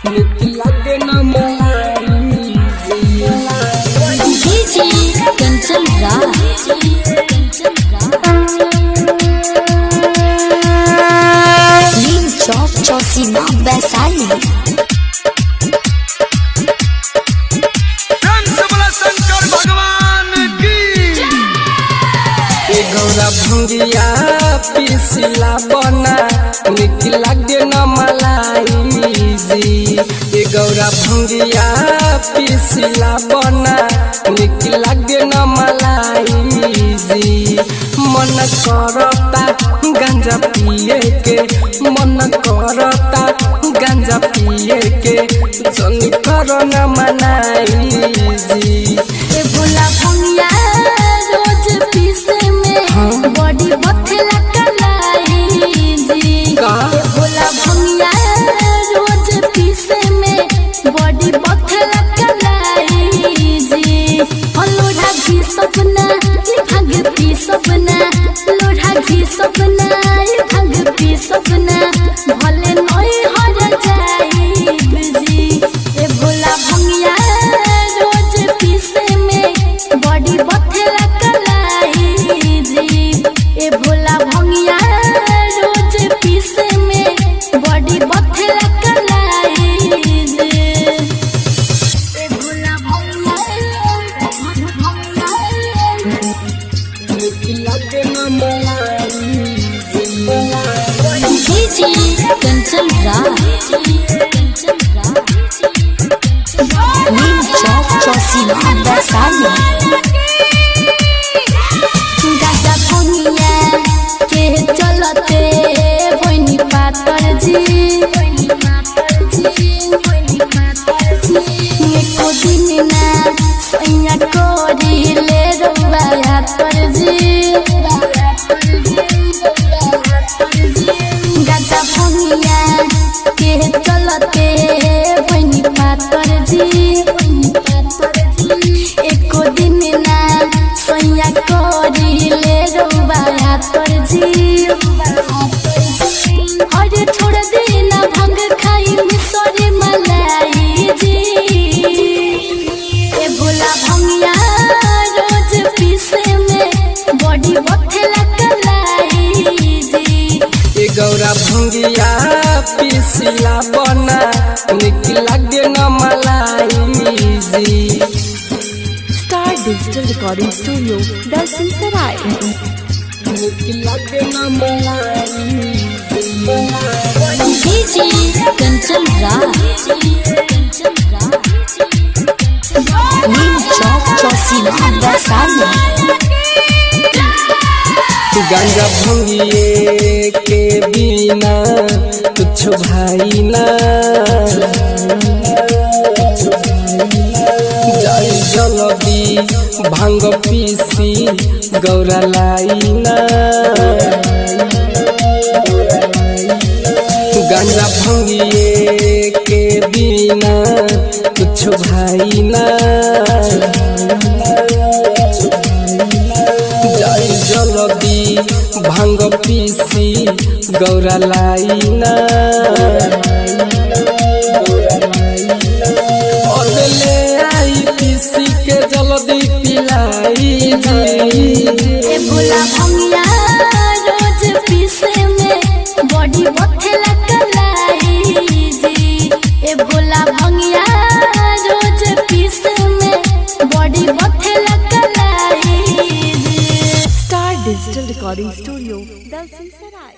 लगे न मलाई डीजे कंचन राज नीम चौक चौसीमा वैशाली। शंकर भगवान की गौरा भंगिया पिसिला बना निक लगे न मलाई जी। गौरा भंगिया पिसिला बना निक लगे न मलाई जी। मन करता गांजा पिए के, मन करता गांजा पिए के, जन कर न मनाई जी। ए भोला भंगिया रोज पीसे में बॉडी बथेला कलाई जी। ए भोला भंगिया रोज पीसे में बॉडी बथेला कलाई जी। लोढ़ा घी सपना भांग पी सपना, लोढ़ा घी सपना भांग पी सपना, भले नई हर जाई जी। ए भोला भंगिया रोज पीसे में बॉडी बथेला कलाई जी। ए भोला भंगिया रोज पीसे में बॉडी बथेला कलाई जी। ए भोला लगे न मलाई डीजे कंचन राज नीम चौक चौसीमा वैशाली। गाजा भंगिया के चलते भोनी पातर जी। एको दिन ना सैया कोरी ले रउआ यातर जी। गाजा भंगिया के चलते भोनी पातर जी। एको दिन ना सैया कोरी ले रउआ यातर जी। अरे छोड़ देना भंग खाई मिसरी मलाई जी। ए भोला भंगिया रोज पीसे में बॉडी बथेला कलाई जी। गौरा भंगिया पिसिला बना निक लगे न मलाई जी। स्टार डिजिटल रिकॉर्डिंग स्टूडियो दर्शन सराय। निक लगे न मलाई डीजे कंचन राज नीम चौक चौसीमा वैशाली। गांजा भंगिए के बिना कुछ भाई ना जाई जल्दी भांग पीसी गौरा लाइना। गांजा भंगिए के बिना कुछ भाई ना जाई जल्दी भांग पीसी गौरा लाइना। ले आई पीसी के जल्दी पिलाई जी। ए भोला भंगिया रोज पीसे में बॉडी बथेला कलाई जी। ए भोला भंगिया रोज पीसे में बॉडी बथेला कलाई जी। स्टार डिजिटल रिकॉर्डिंग स्टूडियो दर्शन सराय।